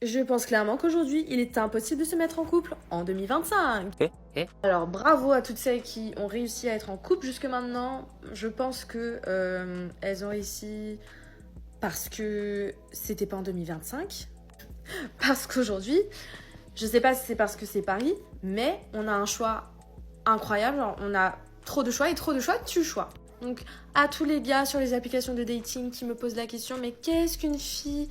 Je pense clairement qu'aujourd'hui, il est impossible de se mettre en couple en 2025. Alors bravo à toutes celles qui ont réussi à être en couple jusque maintenant. Je pense que elles ont réussi parce que c'était pas en 2025. Parce qu'aujourd'hui, je sais pas si c'est parce que c'est Paris, mais on a un choix incroyable. Genre, on a trop de choix et trop de choix tue choix. Donc à tous les gars sur les applications de dating qui me posent la question, mais qu'est-ce qu'une fille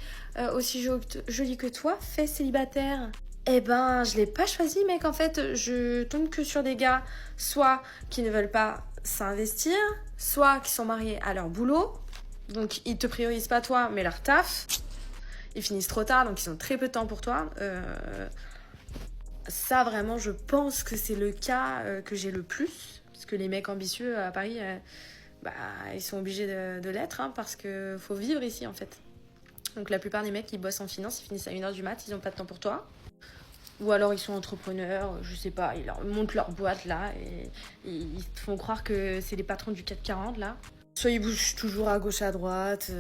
aussi jolie que toi fait célibataire? Eh ben, je l'ai pas choisi, mec. En fait, je tombe que sur des gars, soit qui ne veulent pas s'investir, soit qui sont mariés à leur boulot. Donc, ils te priorisent pas toi, mais leur taf. Ils finissent trop tard, donc ils ont très peu de temps pour toi. Ça, vraiment, je pense que c'est le cas que j'ai le plus. Parce que les mecs ambitieux à Paris, bah, ils sont obligés de l'être, hein, parce qu'il faut vivre ici, en fait. Donc, la plupart des mecs, ils bossent en finance, ils finissent à 1h du mat, ils n'ont pas de temps pour toi. Ou alors ils sont entrepreneurs, je sais pas, ils montent leur boîte là et ils te font croire que c'est les patrons du CAC 40 là. Soit ils bougent toujours à gauche à droite,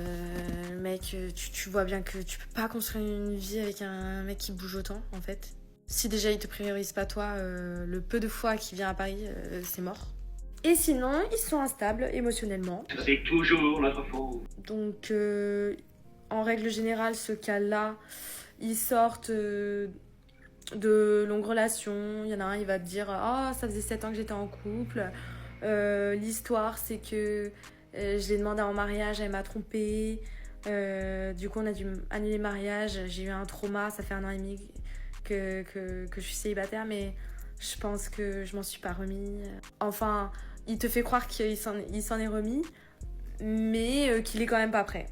mec, tu vois bien que tu peux pas construire une vie avec un mec qui bouge autant en fait. Si déjà il te priorise pas toi, le peu de fois qu'il vient à Paris, c'est mort. Et sinon, ils sont instables émotionnellement. C'est toujours notre faute. Donc, en règle générale, ce cas-là, ils sortent de longues relations. Il y en a un, il va te dire « Oh, ça faisait 7 ans que j'étais en couple. L'histoire, c'est que je l'ai demandé en mariage, elle m'a trompée. Du coup, on a dû annuler le mariage. J'ai eu un trauma, ça fait 1 an et demi que je suis célibataire, mais je pense que je m'en suis pas remis. » Enfin, il te fait croire qu'il s'en est remis, mais qu'il est quand même pas prêt.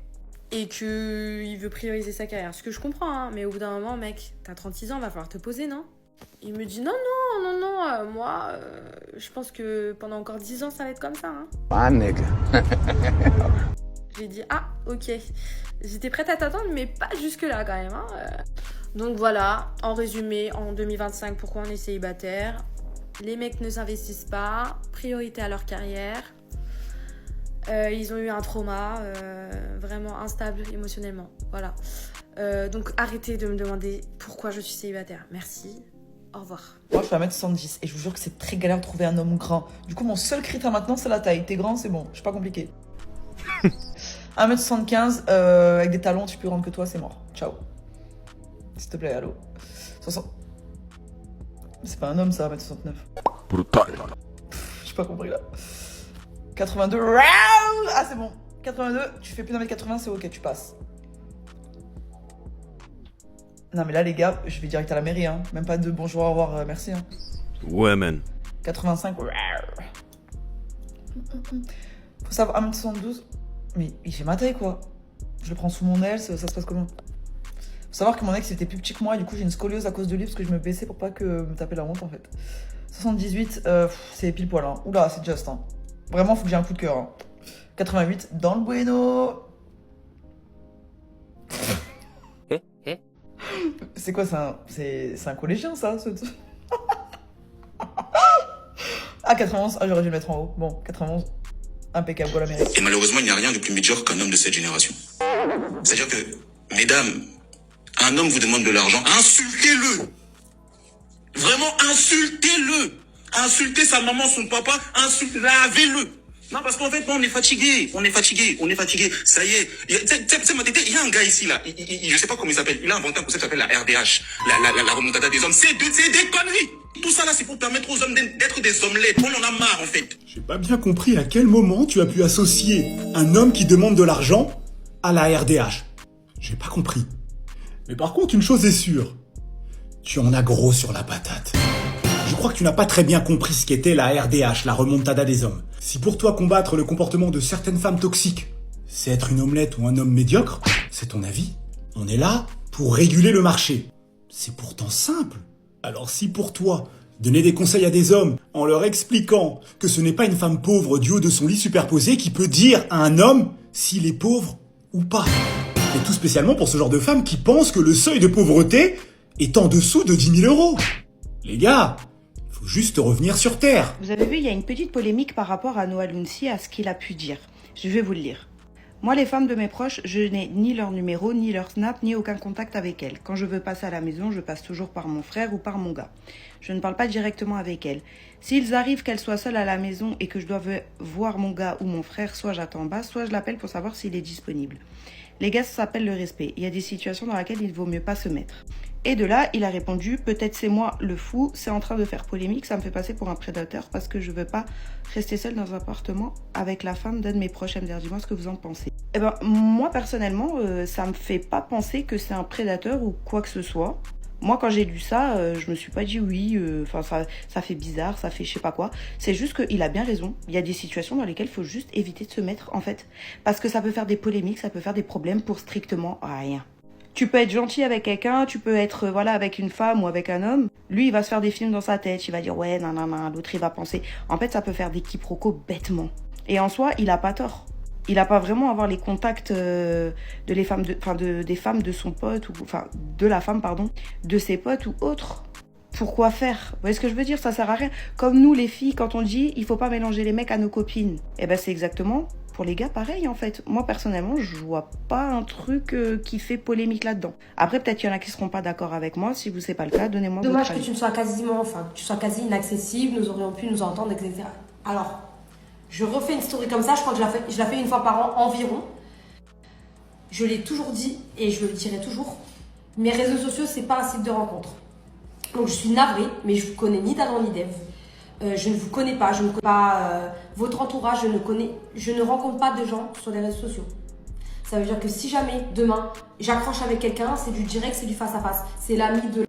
Et qu'il veut prioriser sa carrière. Ce que je comprends, hein, mais au bout d'un moment, mec, t'as 36 ans, va falloir te poser, non? Il me dit non, moi, je pense que pendant encore 10 ans, ça va être comme ça. Hein. Ah, nigga. J'ai dit, ah, ok. J'étais prête à t'attendre, mais pas jusque-là quand même. Hein. Donc voilà, en résumé, en 2025, pourquoi on est célibataire? Les mecs ne s'investissent pas, priorité à leur carrière. Ils ont eu un trauma vraiment instable émotionnellement. Voilà. Donc arrêtez de me demander pourquoi je suis célibataire. Merci. Au revoir. Moi, je fais 1m70 et je vous jure que c'est très galère de trouver un homme grand. Du coup, mon seul critère maintenant, c'est la taille. T'es grand, c'est bon. Je suis pas compliqué. 1m75 avec des talons, tu peux rendre que toi, c'est mort. Ciao. S'il te plaît, allô. 60... C'est pas un homme, ça, 1m69. Brutal. J'ai pas compris, là. 82. Ah, c'est bon. 82, tu fais plus d'1m80, c'est ok, tu passes. Non, mais là, les gars, je vais direct à la mairie, hein. Même pas de bonjour, au revoir, merci, hein. Ouais, man. 85. Faut savoir, 1m72. Mais il fait ma taille, quoi. Je le prends sous mon aile, ça se passe comment? Faut savoir que mon ex était plus petit que moi, et du coup, j'ai une scoliose à cause de lui, parce que je me baissais pour pas que me taper la honte, en fait. 78, c'est pile poil, hein. Oula, c'est just, hein. Vraiment, faut que j'ai un coup de cœur. Hein. 88, dans le bueno. C'est quoi, c'est un collégien, ça Ah, 91, ah, j'aurais dû le mettre en haut. Bon, 91, impeccable, voilà mérite. Et malheureusement, il n'y a rien de plus médiocre qu'un homme de cette génération. C'est-à-dire que, mesdames, un homme vous demande de l'argent, insultez-le. Vraiment, insultez-le. Insultez sa maman, son papa, lavez-le. Non, parce qu'en fait, on est fatigué. Ça y est. Tu sais, il y a un gars ici, là. Je sais pas comment il s'appelle. Il a inventé un concept qui s'appelle la RDH. La remontada des hommes. C'est des conneries. Tout ça, là, c'est pour permettre aux hommes d'être des omelettes. On en a marre, en fait. J'ai pas bien compris à quel moment tu as pu associer un homme qui demande de l'argent à la RDH. J'ai pas compris. Mais par contre, une chose est sûre. Tu en as gros sur la patate. Je crois que tu n'as pas très bien compris ce qu'était la RDH, la remontada des hommes. Si pour toi combattre le comportement de certaines femmes toxiques, c'est être une omelette ou un homme médiocre, c'est ton avis. On est là pour réguler le marché. C'est pourtant simple. Alors si pour toi, donner des conseils à des hommes en leur expliquant que ce n'est pas une femme pauvre du haut de son lit superposé qui peut dire à un homme s'il est pauvre ou pas. Et tout spécialement pour ce genre de femmes qui pensent que le seuil de pauvreté est en dessous de 10 000 euros. Les gars, faut juste revenir sur Terre. Vous avez vu, il y a une petite polémique par rapport à Noah Lounsi, à ce qu'il a pu dire. Je vais vous le lire. Moi, les femmes de mes proches, je n'ai ni leur numéro, ni leur snap, ni aucun contact avec elles. Quand je veux passer à la maison, je passe toujours par mon frère ou par mon gars. Je ne parle pas directement avec elles. S'ils arrivent qu'elles soient seules à la maison et que je dois voir mon gars ou mon frère, soit j'attends en bas, soit je l'appelle pour savoir s'il est disponible. Les gars, ça s'appelle le respect. Il y a des situations dans lesquelles il vaut mieux pas se mettre. Et de là, il a répondu, peut-être c'est moi le fou, c'est en train de faire polémique, ça me fait passer pour un prédateur parce que je veux pas rester seule dans un appartement avec la femme d'un de mes proches. Me dire, dis-moi ce que vous en pensez. Eh ben, moi personnellement, ça me fait pas penser que c'est un prédateur ou quoi que ce soit. Moi, quand j'ai lu ça, je me suis pas dit oui, ça fait bizarre, ça fait je sais pas quoi. C'est juste qu'il a bien raison. Il y a des situations dans lesquelles il faut juste éviter de se mettre, en fait. Parce que ça peut faire des polémiques, ça peut faire des problèmes pour strictement rien. Tu peux être gentil avec quelqu'un, tu peux être avec une femme ou avec un homme. Lui, il va se faire des films dans sa tête, il va dire ouais, nanana, l'autre il va penser. En fait, ça peut faire des quiproquos bêtement. Et en soi, il a pas tort. Il a pas vraiment à avoir les contacts des femmes de son pote, de la femme, pardon, de ses potes ou autres. Pourquoi faire? Vous voyez ce que je veux dire? Ça sert à rien. Comme nous, les filles, quand on dit il faut pas mélanger les mecs à nos copines. Eh ben, c'est exactement pour les gars pareil, en fait. Moi, personnellement, je vois pas un truc qui fait polémique là-dedans. Après, peut-être qu'il y en a qui seront pas d'accord avec moi. Si vous c'est pas le cas, donnez-moi votre avis. Dommage que tu ne sois tu sois quasi inaccessible, nous aurions pu nous entendre, etc. Alors, je refais une story comme ça, je crois que je la fais une fois par an environ. Je l'ai toujours dit et je le dirai toujours. Mes réseaux sociaux, c'est pas un site de rencontre. Donc je suis navrée, mais je vous connais ni d'Adam ni d'Ève. Je ne vous connais pas, je ne connais pas votre entourage, je ne rencontre pas de gens sur les réseaux sociaux. Ça veut dire que si jamais demain j'accroche avec quelqu'un, c'est du direct, c'est du face à face. C'est l'ami de.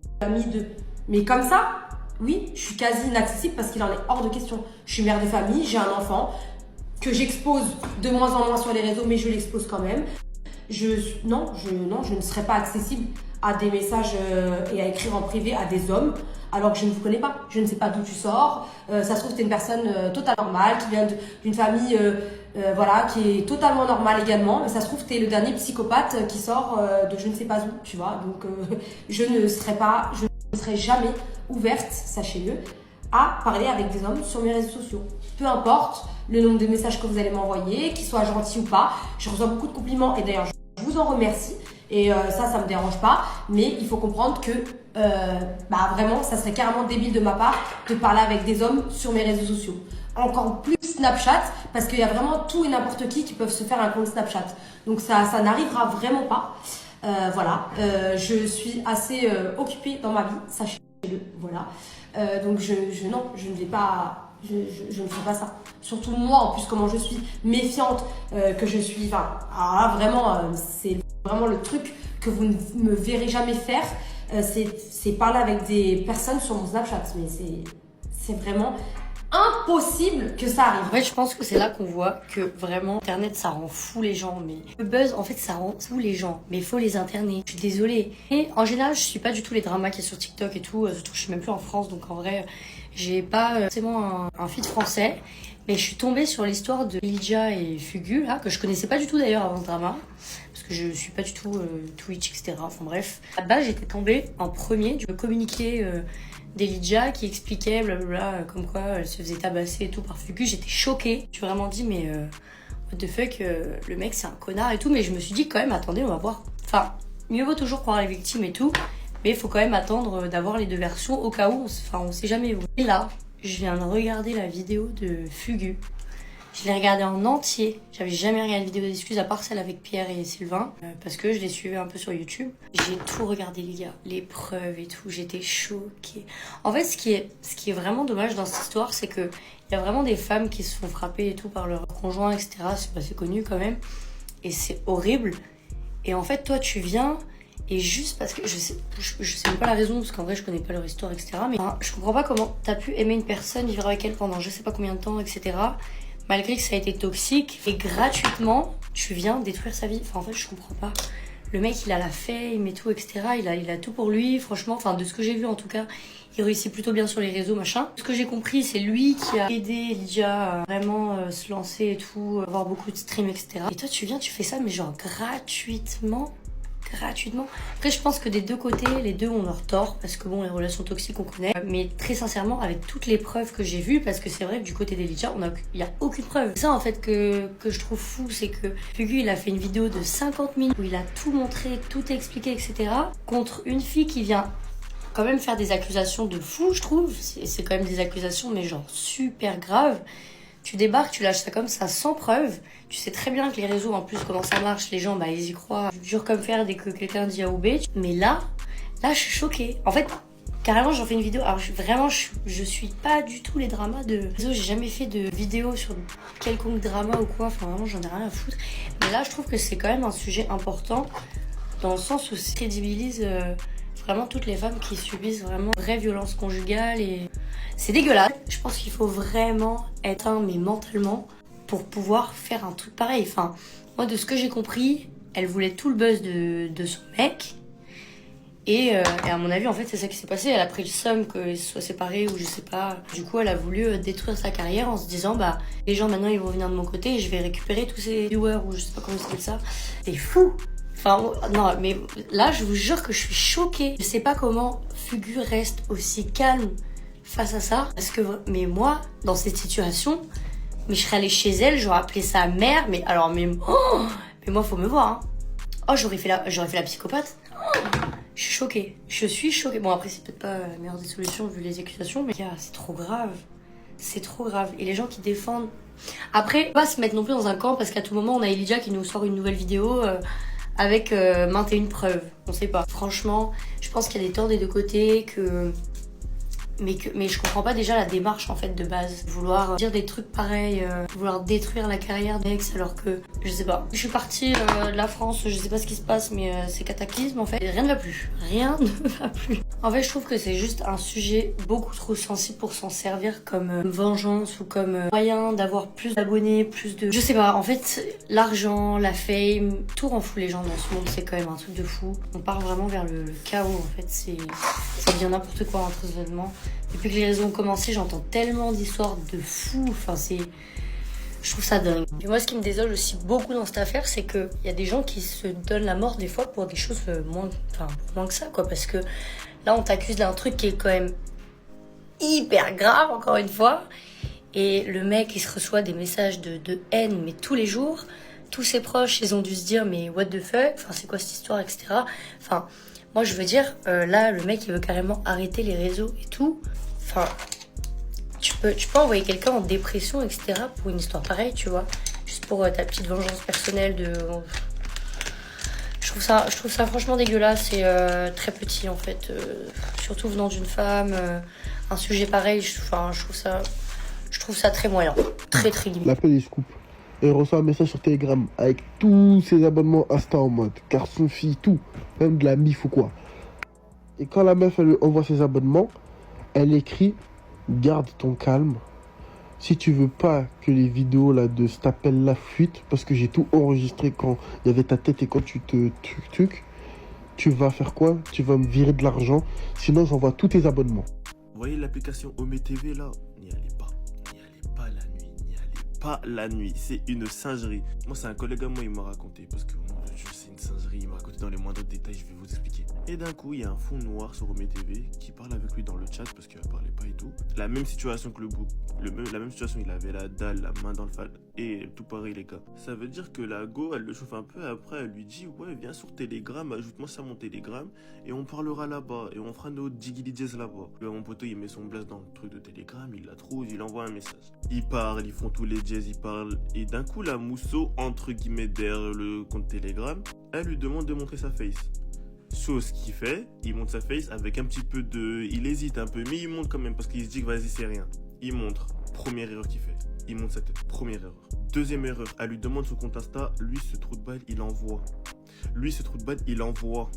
Mais comme ça, oui, je suis quasi inaccessible parce qu'il en est hors de question. Je suis mère de famille, j'ai un enfant que j'expose de moins en moins sur les réseaux, mais je l'expose quand même. Je ne serai pas accessible à des messages et à écrire en privé à des hommes alors que je ne vous connais pas. Je ne sais pas d'où tu sors. Ça se trouve que tu es une personne totalement normale, qui vient d'une famille qui est totalement normale également. Mais ça se trouve que tu es le dernier psychopathe qui sort de je ne sais pas où, tu vois. Donc je ne serai jamais ouverte, sachez-le, à parler avec des hommes sur mes réseaux sociaux. Peu importe le nombre de messages que vous allez m'envoyer, qu'ils soient gentils ou pas. Je reçois beaucoup de compliments et d'ailleurs je vous en remercie. Et ça me dérange pas, mais il faut comprendre que vraiment, ça serait carrément débile de ma part de parler avec des hommes sur mes réseaux sociaux. Encore plus Snapchat, parce qu'il y a vraiment tout et n'importe qui peuvent se faire un compte Snapchat. Donc ça n'arrivera vraiment pas. Je suis assez occupée dans ma vie, sachez-le, voilà. Donc je ne vais pas... Je ne ferai pas ça. Surtout moi, en plus, comment je suis méfiante, que je suis... c'est vraiment le truc que vous ne me verrez jamais faire. C'est parler avec des personnes sur mon Snapchat. Mais c'est vraiment impossible que ça arrive. En fait, je pense que c'est là qu'on voit que vraiment, Internet, ça rend fou les gens. Mais le buzz, en fait, ça rend fou les gens. Mais il faut les interner. Je suis désolée. Et en général, je suis pas du tout les dramas qu'il y a sur TikTok et tout. Surtout que je suis même plus en France. Donc en vrai... J'ai pas forcément un feed français, mais je suis tombée sur l'histoire de Elijah et Fugu, là, que je connaissais pas du tout d'ailleurs avant ce drama, parce que je suis pas du tout Twitch, etc. Enfin bref. Là-bas, j'étais tombée en premier du communiqué d'Elijah qui expliquait blablabla, comme quoi elle se faisait tabasser et tout par Fugu. J'étais choquée. Je me suis vraiment dit, mais what the fuck, le mec c'est un connard et tout, mais je me suis dit quand même, attendez, on va voir. Enfin, mieux vaut toujours croire les victimes et tout. Mais il faut quand même attendre d'avoir les deux versions au cas où, on sait jamais où. Et là, je viens de regarder la vidéo de Fugu. Je l'ai regardée en entier. J'avais jamais regardé de vidéo d'excuses à part celle avec Pierre et Sylvain. Parce que je les suivais un peu sur YouTube. J'ai tout regardé, les gars. Les preuves et tout. J'étais choquée. En fait, ce qui est vraiment dommage dans cette histoire, c'est que il y a vraiment des femmes qui se font frapper et tout par leur conjoint, etc. C'est assez connu quand même. Et c'est horrible. Et en fait, toi, tu viens... Et juste parce que je sais même pas la raison, parce qu'en vrai je connais pas leur histoire, etc. Mais je comprends pas comment t'as pu aimer une personne, vivre avec elle pendant je sais pas combien de temps, etc. Malgré que ça a été toxique. Et gratuitement, tu viens détruire sa vie. Enfin en fait je comprends pas. Le mec il a la fame et tout, etc. Il a tout pour lui, franchement. Enfin de ce que j'ai vu en tout cas, il réussit plutôt bien sur les réseaux, machin. Ce que j'ai compris, c'est lui qui a aidé Elijah à vraiment se lancer et tout, avoir beaucoup de streams, etc. Et toi tu viens, tu fais ça, mais genre gratuitement. gratuitement. Après, je pense que des deux côtés, les deux ont leur tort, parce que bon, les relations toxiques, on connaît. Mais très sincèrement, avec toutes les preuves que j'ai vues, parce que c'est vrai que du côté d'Elijah, il n'y a aucune preuve. C'est ça, en fait, que je trouve fou, c'est que Fugu, il a fait une vidéo de 50 minutes où il a tout montré, tout expliqué, etc. contre une fille qui vient quand même faire des accusations de fou, je trouve. C'est quand même des accusations, mais genre super graves. Tu débarques, tu lâches ça comme ça, sans preuve. Tu sais très bien que les réseaux, en plus, comment ça marche, les gens, bah, ils y croient. Dur comme fer dès que quelqu'un dit A ou B. Mais là, je suis choquée. En fait, carrément, j'en fais une vidéo. Alors, je suis pas du tout les dramas de réseau. J'ai jamais fait de vidéo sur quelconque drama ou quoi. Enfin, vraiment, j'en ai rien à foutre. Mais là, je trouve que c'est quand même un sujet important, dans le sens où ça crédibilise vraiment toutes les femmes qui subissent vraiment de vraies violences conjugales et c'est dégueulasse. Je pense qu'il faut vraiment être un, mais mentalement, pour pouvoir faire un truc pareil. Enfin, moi, de ce que j'ai compris, elle voulait tout le buzz de son mec. Et à mon avis, en fait, c'est ça qui s'est passé. Elle a pris le somme qu'ils se soient séparés ou je sais pas. Du coup, elle a voulu détruire sa carrière en se disant, bah, les gens maintenant, ils vont venir de mon côté et je vais récupérer tous ces viewers ou je sais pas comment ça s'appelle ça. C'est fou! Enfin, non, mais là, je vous jure que je suis choquée. Je sais pas comment Fugu reste aussi calme face à ça. Parce que, mais moi, dans cette situation, mais je serais allée chez elle, j'aurais appelé sa mère, mais alors, mais moi, faut me voir, hein. Oh, j'aurais fait la psychopathe. Oh, je suis choquée. Je suis choquée. Bon, après, c'est peut-être pas la meilleure des solutions vu les accusations, mais c'est trop grave. C'est trop grave. Et les gens qui défendent. Après, pas se mettre non plus dans un camp parce qu'à tout moment, on a Elijah qui nous sort une nouvelle vidéo. Avec maintes et une preuves, on sait pas. Franchement, je pense qu'il y a des torts des deux côtés, mais je comprends pas déjà la démarche en fait de base. Vouloir dire des trucs pareils, vouloir détruire la carrière d'ex alors que, je sais pas. Je suis partie de la France, je sais pas ce qui se passe, mais c'est cataclysme en fait. Rien ne va plus. Rien ne va plus. En fait, je trouve que c'est juste un sujet beaucoup trop sensible pour s'en servir comme vengeance ou comme moyen d'avoir plus d'abonnés, plus de... Je sais pas, en fait, l'argent, la fame, tout rend fou les gens dans ce monde, c'est quand même un truc de fou. On part vraiment vers le chaos en fait, ça devient n'importe quoi entre ces événements. Depuis que les réseaux ont commencé, j'entends tellement d'histoires de fous, enfin je trouve ça dingue. Et moi, ce qui me désole aussi beaucoup dans cette affaire, c'est qu'il y a des gens qui se donnent la mort des fois pour des choses moins que ça, quoi. Parce que là, on t'accuse d'un truc qui est quand même hyper grave, encore une fois. Et le mec, il se reçoit des messages de haine, mais tous les jours. Tous ses proches, ils ont dû se dire, mais what the fuck, enfin, c'est quoi cette histoire, etc. Enfin, moi, je veux dire, là, le mec, il veut carrément arrêter les réseaux et tout. Enfin... Tu peux envoyer quelqu'un en dépression, etc. pour une histoire pareille, tu vois. Juste pour ta petite vengeance personnelle de... Je trouve ça franchement dégueulasse et très petit, en fait. Surtout venant d'une femme. Un sujet pareil, je trouve ça très moyen. Très, très limite. L'appel est scoop. Elle reçoit un message sur Telegram avec tous ses abonnements Insta en mode. Garçon, fille, tout. Même de la mif ou quoi. Et quand la meuf, elle envoie ses abonnements, elle écrit... Garde ton calme. Si tu veux pas que les vidéos là de cet appel là fuitent, parce que j'ai tout enregistré quand il y avait ta tête et quand tu te truc, tu vas faire quoi? Tu vas me virer de l'argent, sinon j'envoie tous tes abonnements. Vous voyez l'application Ome TV là? N'y allez pas. N'y allez pas la nuit. N'y allez pas la nuit. C'est une singerie. Moi, c'est un collègue à moi, il m'a raconté. Parce que c'est une singerie. Il m'a raconté dans les moindres détails. Je vais vous expliquer. Et d'un coup, il y a un fond noir sur Ome TV qui parle avec lui dans le chat parce qu'il ne parlait pas et tout. La même situation que la même situation, il avait la dalle, la main dans le fall. Et tout pareil, les gars. Ça veut dire que la go, elle le chauffe un peu. Après, elle lui dit, ouais, viens sur Telegram, ajoute-moi sur mon Telegram. Et on parlera là-bas. Et on fera nos Jiggly Jazz là-bas. Là, mon poteau, il met son blast dans le truc de Telegram. Il la trouve, il envoie un message. Ils parlent, ils font tous les jazz, ils parlent. Et d'un coup, la mousseau, entre guillemets, derrière le compte Telegram, elle lui demande de montrer sa face. Chose qu'il fait, il montre sa face avec un petit peu de... Il hésite un peu, mais il montre quand même parce qu'il se dit que vas-y, c'est rien. Il montre. Première erreur qu'il fait. Il montre sa tête. Première erreur. Deuxième erreur, elle lui demande son compte Insta. Lui, ce trou de balle, il envoie. Je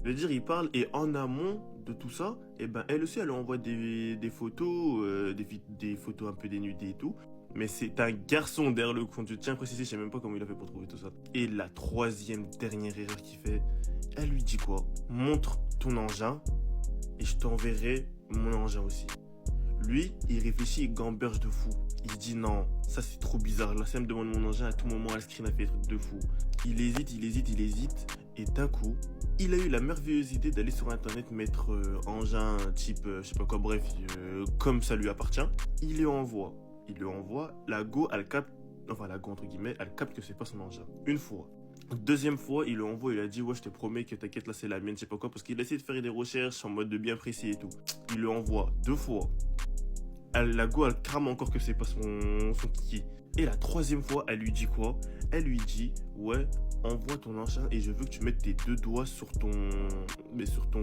veux dire, il parle et en amont de tout ça, et ben elle aussi, elle envoie des photos, des photos un peu dénudées et tout. Mais c'est un garçon derrière le compte. Je tiens à préciser, je sais même pas comment il a fait pour trouver tout ça. Et la troisième dernière erreur qu'il fait, elle lui dit quoi? Montre ton engin et je t'enverrai mon engin aussi. Lui, il réfléchit et gamberge de fou. Il dit non, ça c'est trop bizarre. Là, si elle me demande mon engin, à tout moment, elle screen a fait des trucs de fou. Il hésite. Et d'un coup, il a eu la merveilleuse idée d'aller sur internet mettre engin type, je sais pas quoi, bref, comme ça lui appartient. Il lui envoie, la go, elle capte, enfin la go entre guillemets, elle capte que c'est pas son engin. Une fois. Deuxième fois, il lui envoie, il a dit ouais, je te promets que t'inquiète, là c'est la mienne, je sais pas quoi, parce qu'il a essayé de faire des recherches en mode de bien précis et tout. Il lui envoie 2 fois. La go, elle crame encore que c'est pas son kiki. Et la 3e fois, elle lui dit quoi? Elle lui dit ouais, envoie ton engin et je veux que tu mettes tes 2 doigts sur ton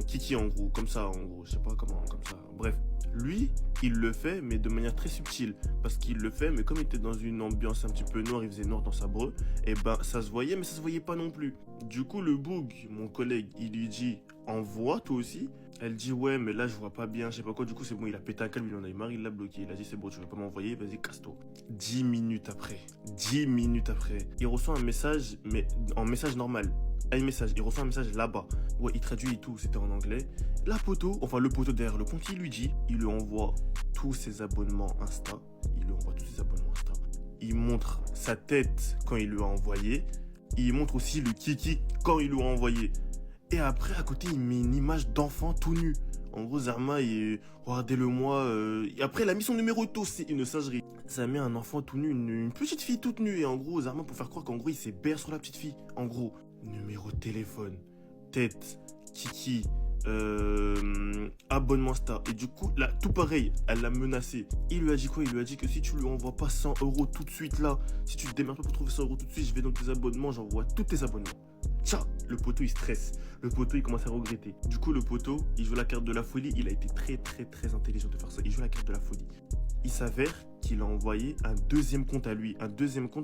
kiki en gros, comme ça en gros, je sais pas comment, comme ça. Bref, lui, il le fait mais de manière très subtile, parce qu'il le fait mais comme il était dans une ambiance un petit peu noire, il faisait noir dans sa breu, et ben ça se voyait mais ça se voyait pas non plus. Du coup le boug, mon collègue, il lui dit envoie toi aussi. Elle dit ouais mais là je vois pas bien, je sais pas quoi. Du coup c'est bon, il a pété un câble, il en a eu marre, il l'a bloqué. Il a dit c'est bon, tu veux pas m'envoyer, vas-y casse-toi. 10 minutes après, il reçoit un message, mais en message normal. Il reçoit un message là-bas. Ouais, il traduit et tout, c'était en anglais. Le poteau derrière le compte, il lui envoie tous ses abonnements Insta. Il montre sa tête quand il lui a envoyé. Il montre aussi le kiki quand il lui a envoyé. Et après, à côté, il met une image d'enfant tout nu. En gros, Zarma, regardez-le-moi. Et après, il a mis son numéro auto, c'est une singerie. Ça met un enfant tout nu, une petite fille toute nue. Et en gros, Zarma, pour faire croire qu'en gros, il s'est bercé sur la petite fille. En gros, numéro de téléphone, tête, kiki, abonnement Insta. Et du coup, là, tout pareil, elle l'a menacé. Il lui a dit quoi? Il lui a dit que si tu lui envoies pas 100 € tout de suite là, si tu te démerdes pas pour trouver 100 € tout de suite, je vais dans tes abonnements, j'envoie tous tes abonnements. Tiens, le poteau il stresse, le poteau il commence à regretter. Du coup le poteau, il joue la carte de la folie, il a été très intelligent de faire ça, il joue la carte de la folie. Il s'avère qu'il a envoyé un 2e compte à lui,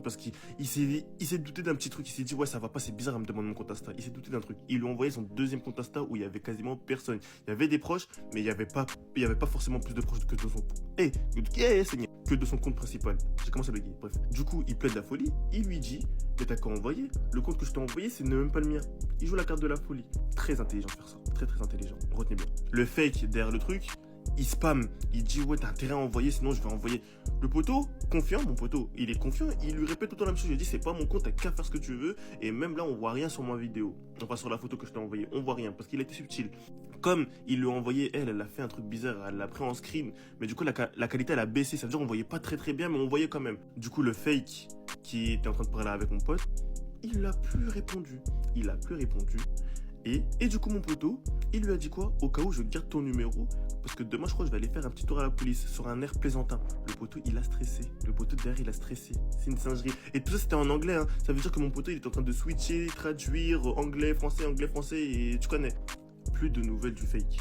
parce qu'il s'est douté d'un petit truc, il s'est dit ouais ça va pas, c'est bizarre, elle me demande mon compte Insta, il s'est douté d'un truc. Il lui a envoyé son 2e compte Insta où il y avait quasiment personne. Il y avait des proches, mais il y avait pas forcément plus de proches que de son compte principal. J'ai commencé à bugger, bref. Du coup, il plaide la folie, il lui dit mais t'as qu'à envoyer, le compte que je t'ai envoyé c'est même pas le mien. Il joue la carte de la folie. Très intelligent de faire ça, très intelligent, retenez bien. Le fake derrière le truc, il spam, il dit ouais t'as intérêt à envoyer sinon je vais envoyer. Le poteau, confiant, mon poteau, il est confiant, il lui répète tout le temps la même chose, il dit c'est pas mon compte, t'as qu'à faire ce que tu veux. Et même là on voit rien sur ma vidéo, enfin sur la photo que je t'ai envoyée, on voit rien parce qu'il a été subtil. Comme il lui a envoyé, elle a fait un truc bizarre, elle l'a pris en screen, mais du coup la qualité elle a baissé, ça veut dire on voyait pas très bien mais on voyait quand même. Du coup le fake qui était en train de parler avec mon pote, il a plus répondu. Et du coup mon poteau, il lui a dit quoi? Au cas où je garde ton numéro, parce que demain je crois que je vais aller faire un petit tour à la police sur un air plaisantin. Le poteau il a stressé, le poteau derrière il a stressé, c'est une singerie. Et tout ça c'était en anglais, hein. Ça veut dire que mon poteau il est en train de switcher, traduire anglais, français, et tu connais. Plus de nouvelles du fake.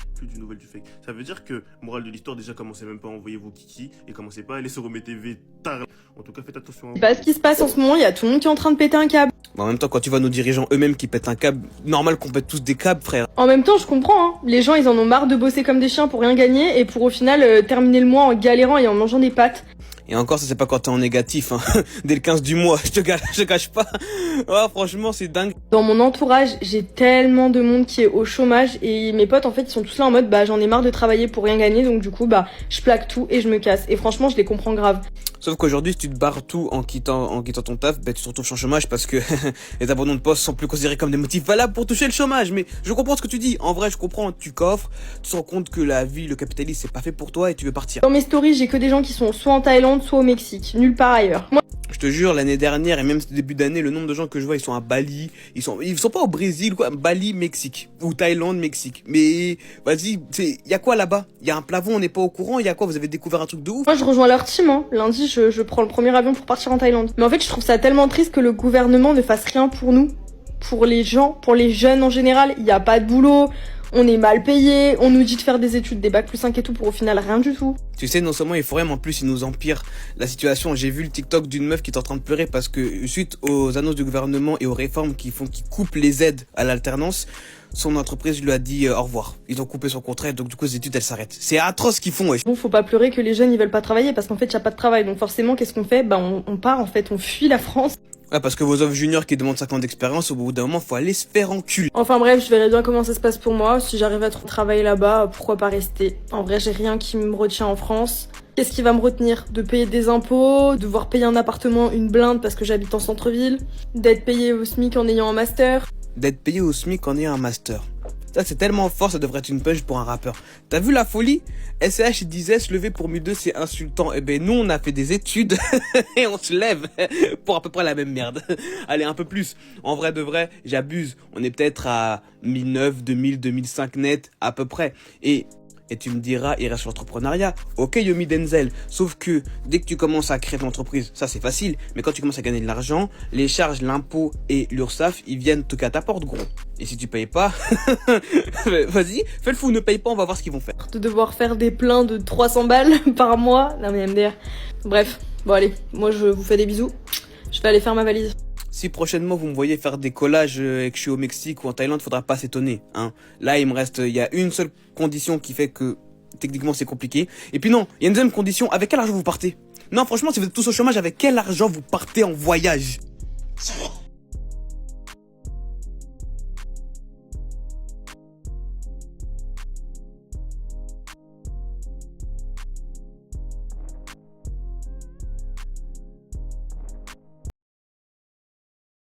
Ça veut dire que, morale de l'histoire, déjà commencez même pas à envoyer vos kikis et commencez pas à aller sur OmeTV tard. En tout cas faites attention à vous. Bah, ce qui se passe en ce moment, il y a tout le monde qui est en train de péter un câble. En même temps, quand tu vois nos dirigeants eux-mêmes qui pètent un câble, normal qu'on pète tous des câbles, frère. En même temps, je comprends, hein. Les gens, ils en ont marre de bosser comme des chiens pour rien gagner et pour au final terminer le mois en galérant et en mangeant des pâtes. Et encore, ça c'est pas quand t'es en négatif, hein. Dès le 15 du mois, je te cache pas. Oh, franchement, c'est dingue. Dans mon entourage, j'ai tellement de monde qui est au chômage et mes potes, en fait, ils sont tous là en mode, bah, j'en ai marre de travailler pour rien gagner, donc du coup, bah, je plaque tout et je me casse. Et franchement, je les comprends grave. Sauf qu'aujourd'hui, si tu te barres tout en quittant ton taf, bah, tu te retrouves sans chômage parce que les abandons de poste sont plus considérés comme des motifs valables pour toucher le chômage. Mais je comprends ce que tu dis. En vrai, je comprends. Tu coffres, tu te rends compte que la vie, le capitalisme, c'est pas fait pour toi et tu veux partir. Dans mes stories, j'ai que des gens qui sont soit en Thaïlande, soit au Mexique. Nulle part ailleurs. Moi, je te jure, l'année dernière et même ce début d'année, le nombre de gens que je vois, ils sont à Bali, ils sont pas au Brésil, quoi, Bali, Mexique, ou Thaïlande, Mexique. Mais, vas-y, y a quoi là-bas? Y a un plafond, on n'est pas au courant, y a quoi? Vous avez découvert un truc de ouf? je rejoins leur team, hein. Lundi, je prends le premier avion pour partir en Thaïlande. Mais en fait, je trouve ça tellement triste que le gouvernement ne fasse rien pour nous. Pour les gens, pour les jeunes en général, y a pas de boulot. On est mal payé, on nous dit de faire des études, des bacs+5 et tout, pour au final rien du tout. Tu sais, non seulement il faut rien, mais en plus il nous empire la situation. J'ai vu le TikTok d'une meuf qui est en train de pleurer parce que suite aux annonces du gouvernement et aux réformes qui coupent les aides à l'alternance, son entreprise lui a dit au revoir. Ils ont coupé son contrat, donc du coup les études elles s'arrêtent. C'est atroce ce qu'ils font, wesh. Bon, faut pas pleurer que les jeunes ils veulent pas travailler parce qu'en fait y a pas de travail. Donc forcément qu'est-ce qu'on fait? Bah on part en fait, on fuit la France. Ouais, parce que vos offres juniors qui demandent 5 ans d'expérience, au bout d'un moment, faut aller se faire enculer. Enfin bref, je verrai bien comment ça se passe pour moi. Si j'arrive à travailler là-bas, pourquoi pas rester? En vrai, j'ai rien qui me retient en France. Qu'est-ce qui va me retenir? De payer des impôts, de devoir payer un appartement, une blinde parce que j'habite en centre-ville, d'être payé au SMIC en ayant un master. d'être payé au SMIC en ayant un master. Ça, c'est tellement fort, ça devrait être une punch pour un rappeur. T'as vu la folie? SCH disait se lever pour mu2 c'est insultant. Eh ben, nous, on a fait des études et on se lève pour à peu près la même merde. Allez, un peu plus. En vrai de vrai, j'abuse. On est peut-être à 1009, 2000, 2005 net, à peu près. Et tu me diras, il reste l'entrepreneuriat. Ok, Yomi Denzel. Sauf que dès que tu commences à créer ton entreprise, ça c'est facile. Mais quand tu commences à gagner de l'argent, les charges, l'impôt et l'URSSAF, ils viennent toquer à ta porte, gros. Et si tu payes pas, vas-y, fais le fou, ne paye pas, on va voir ce qu'ils vont faire. De devoir faire des pleins de 300 balles par mois. Non mais MDR. Bref, bon allez, moi je vous fais des bisous. Je vais aller faire ma valise. Si prochainement vous me voyez faire des collages et que je suis au Mexique ou en Thaïlande, faudra pas s'étonner, hein. Là, il y a une seule condition qui fait que techniquement c'est compliqué. Et puis non, il y a une deuxième condition, avec quel argent vous partez? Non, franchement, si vous êtes tous au chômage, avec quel argent vous partez en voyage?